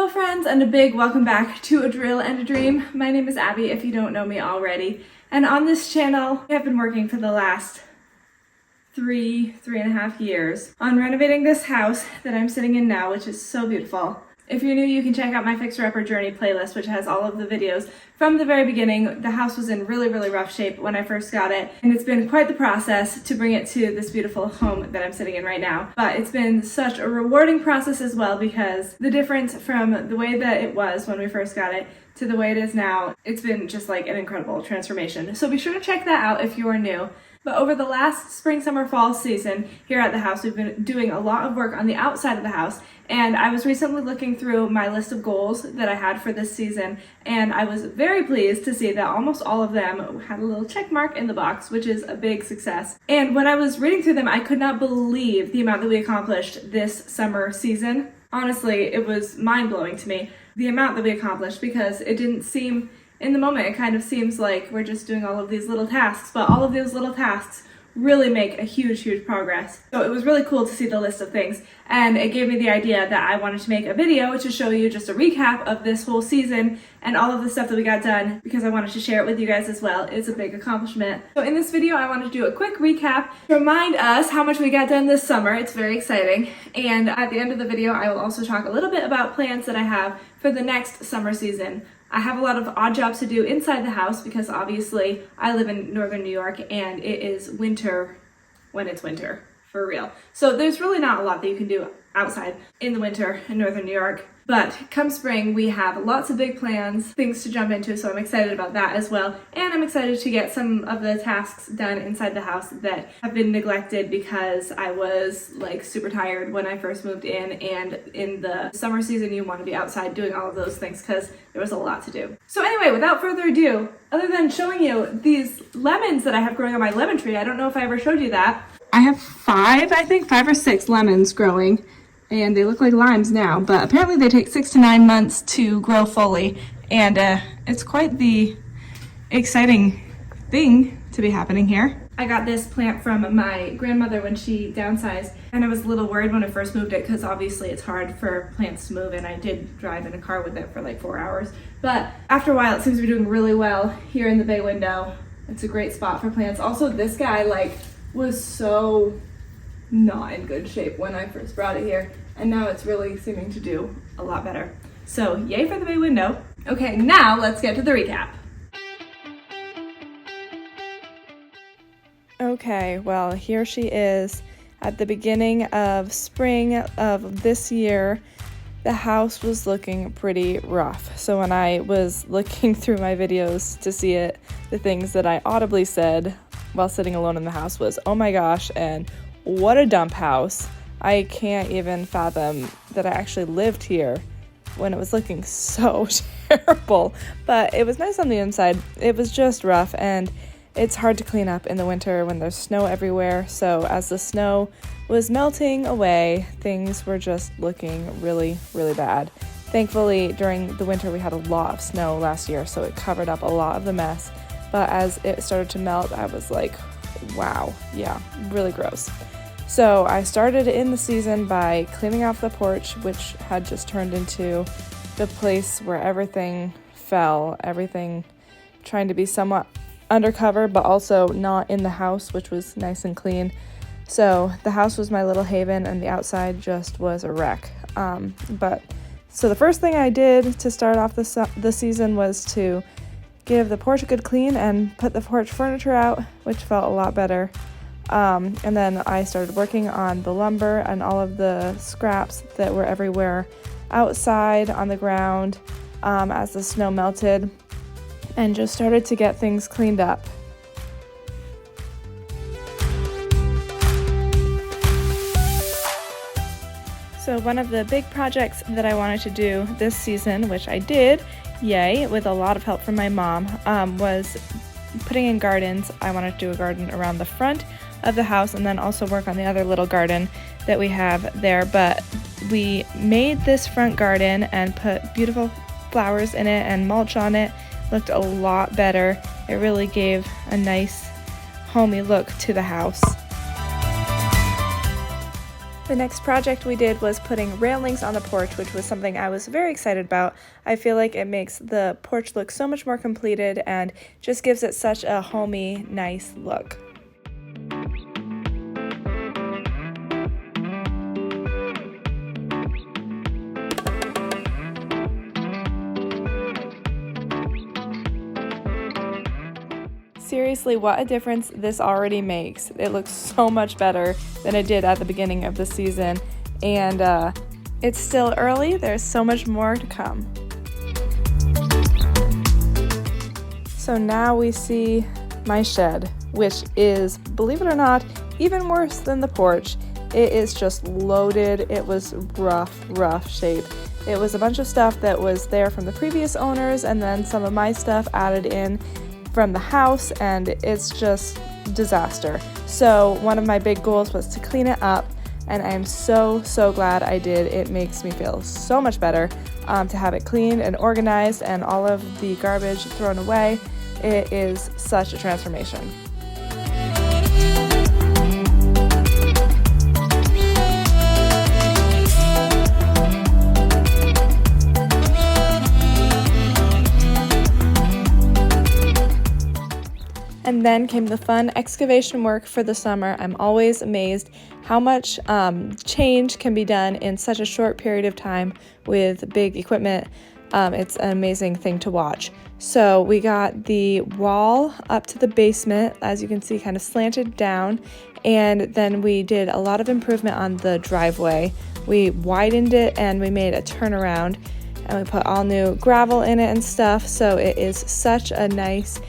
Hello friends, and a big welcome back to A Drill and a Dream. My name is Abby if you don't know me already, and on this channel I have been working for the last three and a half years on renovating this house that I'm sitting in now, which is so beautiful. If you're new, you can check out my Fixer Upper Journey playlist, which has all of the videos from the very beginning. The house was in really rough shape when I first got it, and it's been quite the process to bring it to this beautiful home that I'm sitting in right now. But it's been such a rewarding process as well, because the difference from the way that it was when we first got it to the way it is now, it's been just like an incredible transformation. So be sure to check that out if you are new. But over the last spring, summer, fall season here at the house, we've been doing a lot of work on the outside of the house. And I was recently looking through my list of goals that I had for this season, and I was very pleased to see that almost all of them had a little check mark in the box, which is a big success. And when I was reading through them, I could not believe the amount that we accomplished this summer season. Honestly, it was mind-blowing to me, the amount that we accomplished, because it didn't seem, in the moment, it kind of seems like we're just doing all of these little tasks, but all of those little tasks really make a huge progress. So it was really cool to see the list of things, and it gave me the idea that I wanted to make a video to show you just a recap of this whole season and all of the stuff that we got done, because I wanted to share it with you guys as well. It's a big accomplishment. So in this video, I want to do a quick recap to remind us how much we got done this summer. It's very exciting. And at the end of the video, I will also talk a little bit about plans that I have for the next summer season. I have a lot of odd jobs to do inside the house because obviously I live in northern New York and it is winter when it's winter, for real. So there's really not a lot that you can do outside in the winter in northern New York. But come spring, we have lots of big plans, things to jump into, so I'm excited about that as well. And I'm excited to get some of the tasks done inside the house that have been neglected because I was like super tired when I first moved in, and in the summer season you want to be outside doing all of those things because there was a lot to do. So anyway, without further ado, other than showing you these lemons that I have growing on my lemon tree, I don't know if I ever showed you that. I have five or six lemons growing. And they look like limes now, but apparently they take 6 to 9 months to grow fully, and it's quite the exciting thing to be happening here. I got this plant from my grandmother when she downsized, and I was a little worried when I first moved it because obviously it's hard for plants to move, and I did drive in a car with it for like 4 hours. But after a while, it seems to be doing really well here in the bay window. It's a great spot for plants. Also, this guy was so not in good shape when I first brought it here, and now it's really seeming to do a lot better. So yay for the bay window. Okay, now let's get to the recap. Okay, well, here she is at the beginning of spring of this year. The house was looking pretty rough. So when I was looking through my videos to see it, the things that I audibly said while sitting alone in the house was, oh my gosh, and what a dump house. I can't even fathom that I actually lived here when it was looking so terrible. But it was nice on the inside. It was just rough, and it's hard to clean up in the winter when there's snow everywhere. So as the snow was melting away, things were just looking really bad. Thankfully, during the winter we had a lot of snow last year, so it covered up a lot of the mess. But as it started to melt, I was like, wow, yeah, really gross. So I started in the season by cleaning off the porch, which had just turned into the place where everything fell, everything trying to be somewhat undercover, but also not in the house, which was nice and clean. So the house was my little haven, and the outside just was a wreck. So the first thing I did to start off the season was to give the porch a good clean and put the porch furniture out, which felt a lot better. And then I started working on the lumber and all of the scraps that were everywhere outside on the ground as the snow melted, and just started to get things cleaned up. So one of the big projects that I wanted to do this season, which I did, yay, with a lot of help from my mom, was putting in gardens. I wanted to do a garden around the front of the house and then also work on the other little garden that we have there. But we made this front garden and put beautiful flowers in it and mulch on it. Looked a lot better. It really gave a nice homey look to the house. The next project we did was putting railings on the porch, which was something I was very excited about. I feel like it makes the porch look so much more completed and just gives it such a homey, nice look. Seriously, what a difference this already makes. It looks so much better than it did at the beginning of the season, and it's still early. There's so much more to come. So now we see my shed, which is, believe it or not, even worse than the porch. It is just loaded. It was rough shape. It was a bunch of stuff that was there from the previous owners, and then some of my stuff added in from the house, and it's just disaster. So one of my big goals was to clean it up, and I am so glad I did. It makes me feel so much better to have it cleaned and organized and all of the garbage thrown away. It is such a transformation. And then came the fun excavation work for the summer. I'm always amazed how much change can be done in such a short period of time with big equipment. It's an amazing thing to watch. So we got the wall up to the basement, as you can see, kind of slanted down. And then we did a lot of improvement on the driveway. We widened it and we made a turnaround, and we put all new gravel in it and stuff. So it is such a nice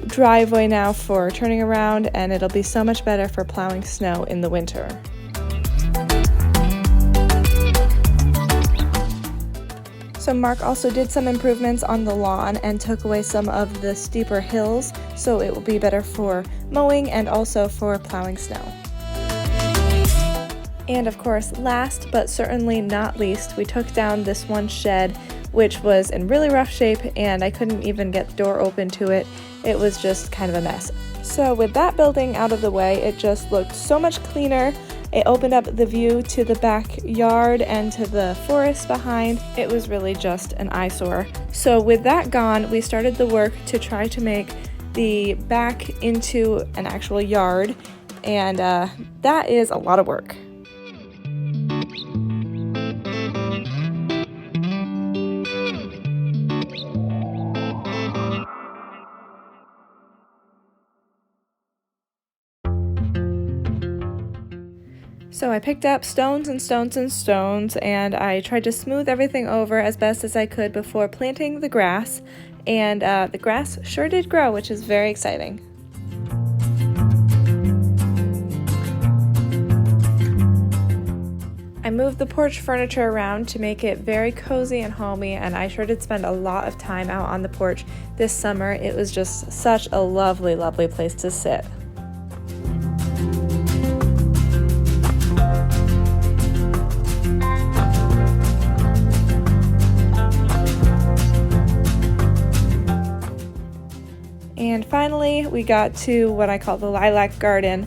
driveway now for turning around, and it'll be so much better for plowing snow in the winter. So Mark also did some improvements on the lawn and took away some of the steeper hills, so it will be better for mowing and also for plowing snow. And of course, last but certainly not least, we took down this one shed, which was in really rough shape, and I couldn't even get the door open to it. It was just kind of a mess. So with that building out of the way, it just looked so much cleaner. It opened up the view to the backyard and to the forest behind. It was really just an eyesore. So with that gone, we started the work to try to make the back into an actual yard, and that is a lot of work. So I picked up stones and stones and stones, and I tried to smooth everything over as best as I could before planting the grass, and the grass sure did grow, which is very exciting. I moved the porch furniture around to make it very cozy and homey, and I sure did spend a lot of time out on the porch this summer. It was just such a lovely place to sit. And finally, we got to what I call the Lilac garden,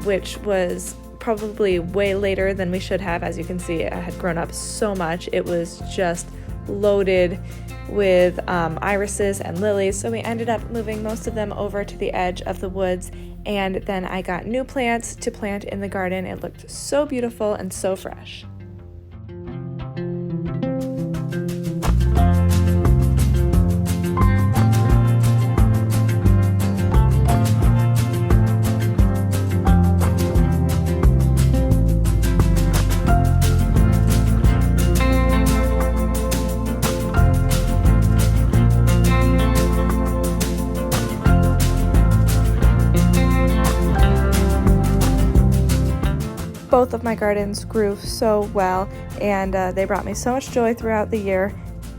which was probably way later than we should have. As you can see, it had grown up so much. It was just loaded with irises and lilies, so we ended up moving most of them over to the edge of the woods, and then I got new plants to plant in the garden. It looked so beautiful and so fresh. Both of my gardens grew so well, and they brought me so much joy throughout the year,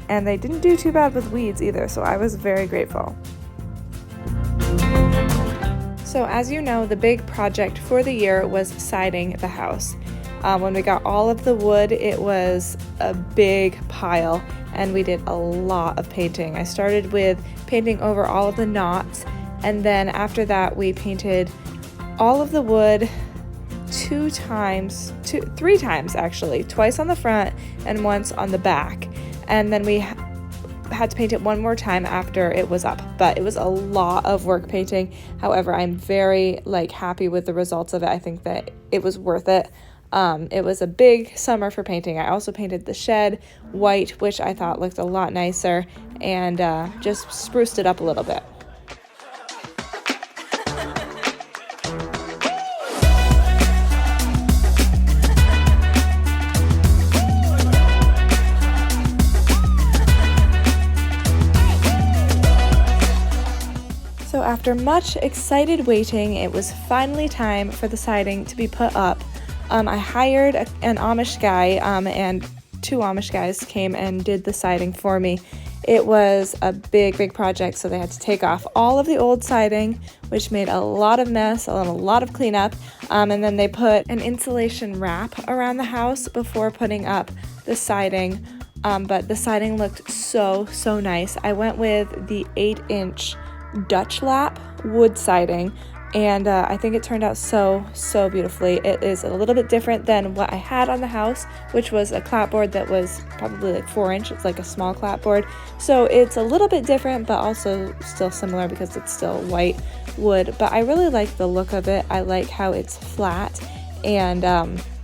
and they didn't do too bad with weeds either, so I was very grateful. So as you know, the big project for the year was siding the house. When we got all of the wood, it was a big pile, and we did a lot of painting. I started with painting over all of the knots, and then after that we painted all of the wood three times actually, twice on the front and once on the back. And then we had to paint it one more time after it was up, but it was a lot of work painting. However, I'm very happy with the results of it. I think that it was worth it. It was a big summer for painting. I also painted the shed white, which I thought looked a lot nicer, and just spruced it up a little bit. So after much excited waiting, it was finally time for the siding to be put up. I hired an Amish guy, and two Amish guys came and did the siding for me. It was a big project, so they had to take off all of the old siding, which made a lot of mess, a lot of cleanup, and then they put an insulation wrap around the house before putting up the siding, but the siding looked so nice. I went with the 8-inch Dutch lap wood siding, and I think it turned out so beautifully. It is a little bit different than what I had on the house, which was a clapboard that was probably 4 inch. It's like a small clapboard, so it's a little bit different, but also still similar because it's still white wood. But I really like the look of it. I like how it's flat, and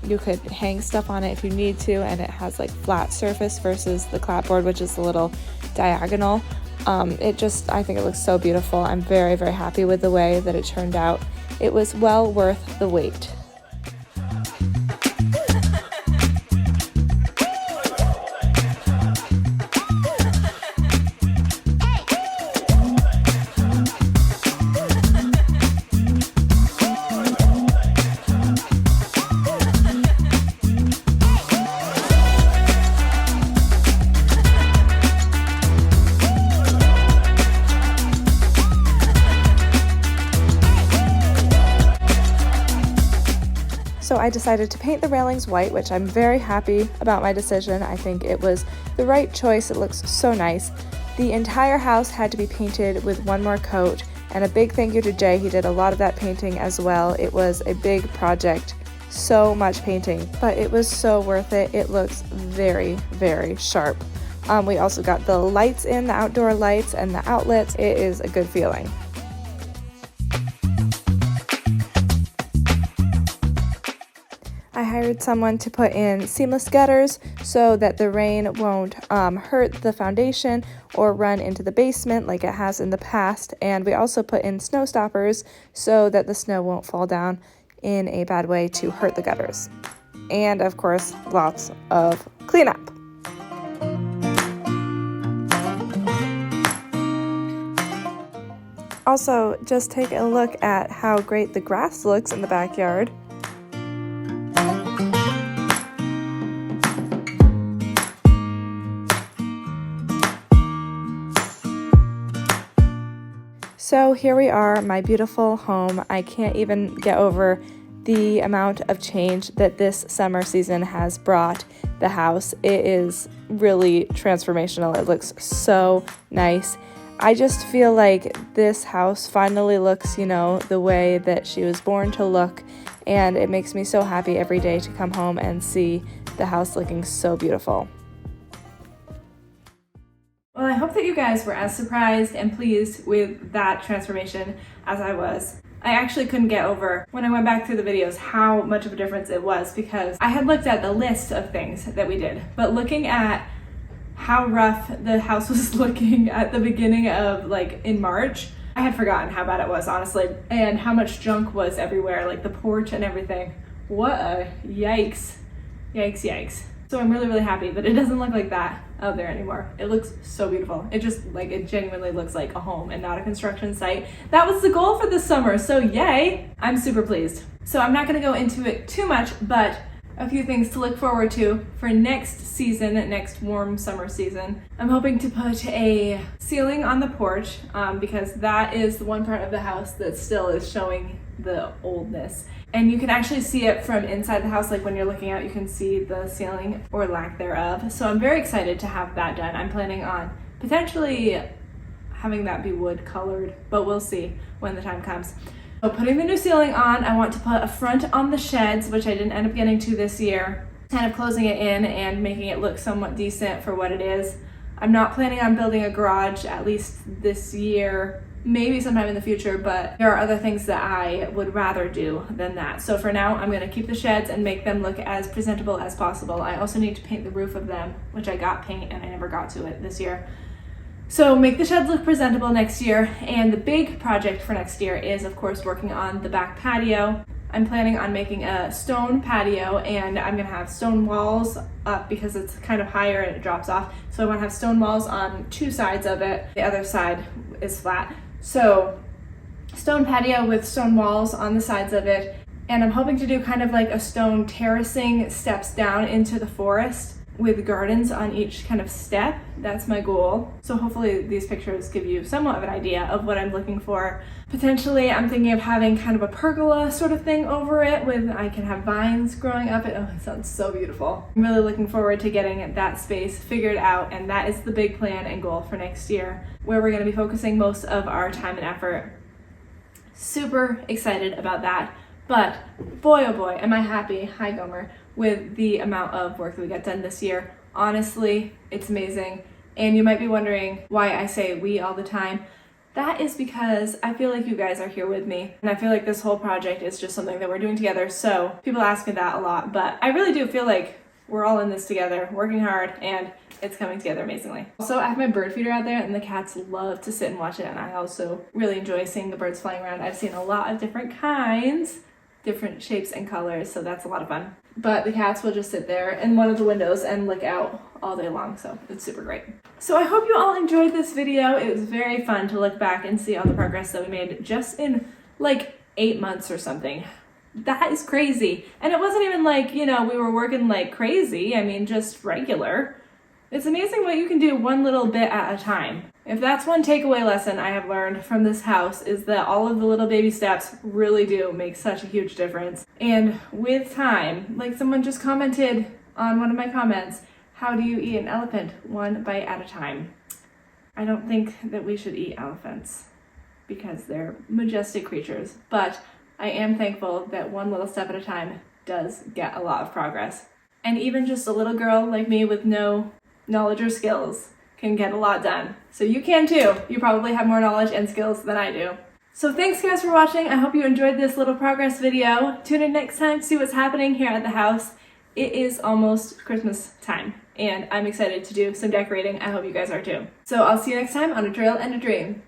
you could hang stuff on it if you need to, and it has flat surface versus the clapboard, which is a little diagonal. I think it looks so beautiful. I'm very happy with the way that it turned out. It was well worth the wait. So I decided to paint the railings white, which I'm very happy about my decision. I think it was the right choice. It looks so nice. The entire house had to be painted with one more coat, and a big thank you to Jay. He did a lot of that painting as well. It was a big project, so much painting, but it was so worth it. It looks very sharp. We also got the lights in, the outdoor lights and the outlets. It is a good feeling. I hired someone to put in seamless gutters so that the rain won't hurt the foundation or run into the basement like it has in the past. And we also put in snow stoppers so that the snow won't fall down in a bad way to hurt the gutters. And of course, lots of cleanup. Also, just take a look at how great the grass looks in the backyard. So here we are, my beautiful home. I can't even get over the amount of change that this summer season has brought the house. It is really transformational. It looks so nice. I just feel like this house finally looks, the way that she was born to look, and it makes me so happy every day to come home and see the house looking so beautiful. Well, I hope that you guys were as surprised and pleased with that transformation as I was. I actually couldn't get over, when I went back through the videos, how much of a difference it was, because I had looked at the list of things that we did, but looking at how rough the house was looking at the beginning of in March, I had forgotten how bad it was, honestly, and how much junk was everywhere, the porch and everything. What a yikes. So I'm really happy that it doesn't look like that out there anymore. It looks so beautiful. It just it genuinely looks like a home and not a construction site. That was the goal for this summer, so yay! I'm super pleased. So I'm not gonna go into it too much, but a few things to look forward to for next season, next warm summer season. I'm hoping to put a ceiling on the porch because that is the one part of the house that still is showing the oldness. And you can actually see it from inside the house, when you're looking out, you can see the ceiling or lack thereof. So I'm very excited to have that done. I'm planning on potentially having that be wood colored, but we'll see when the time comes. So putting the new ceiling on, I want to put a front on the sheds, which I didn't end up getting to this year, kind of closing it in and making it look somewhat decent for what it is. I'm not planning on building a garage, at least this year, maybe sometime in the future, but there are other things that I would rather do than that. So for now, I'm gonna keep the sheds and make them look as presentable as possible. I also need to paint the roof of them, which I got paint and I never got to it this year. So make the sheds look presentable next year. And the big project for next year is, of course, working on the back patio. I'm planning on making a stone patio, and I'm gonna have stone walls up because it's kind of higher and it drops off. So I wanna have stone walls on two sides of it. The other side is flat. So stone patio with stone walls on the sides of it. And I'm hoping to do kind of like a stone terracing steps down into the forest with gardens on each kind of step. That's my goal. So hopefully these pictures give you somewhat of an idea of what I'm looking for. Potentially I'm thinking of having kind of a pergola sort of thing over it with, I can have vines growing up it. Oh, it sounds so beautiful. I'm really looking forward to getting that space figured out, and that is the big plan and goal for next year, where we're gonna be focusing most of our time and effort. Super excited about that. But boy, oh boy, am I happy, hi Gomer, with the amount of work that we got done this year. Honestly, it's amazing. And you might be wondering why I say we all the time. That is because I feel like you guys are here with me. And I feel like this whole project is just something that we're doing together. So people ask me that a lot, but I really do feel like we're all in this together, working hard, and it's coming together amazingly. Also, I have my bird feeder out there and the cats love to sit and watch it. And I also really enjoy seeing the birds flying around. I've seen a lot of different kinds, different shapes and colors, so that's a lot of fun. But the cats will just sit there in one of the windows and look out all day long, so it's super great. So I hope you all enjoyed this video. It was very fun to look back and see all the progress that we made just in like 8 months or something. That is crazy. And it wasn't even like, you know, we were working like crazy. I mean, just regular. It's amazing what you can do one little bit at a time. If that's one takeaway lesson I have learned from this house, is that all of the little baby steps really do make such a huge difference. And with time, like someone just commented on one of my comments, how do you eat an elephant? One bite at a time. I don't think that we should eat elephants because they're majestic creatures, but I am thankful that one little step at a time does get a lot of progress. And even just a little girl like me with no knowledge or skills can get a lot done. So you can too. You probably have more knowledge and skills than I do. So thanks guys for watching. I hope you enjoyed this little progress video. Tune in next time to see what's happening here at the house. It is almost Christmas time and I'm excited to do some decorating. I hope you guys are too. So I'll see you next time on A Drill and a Dream.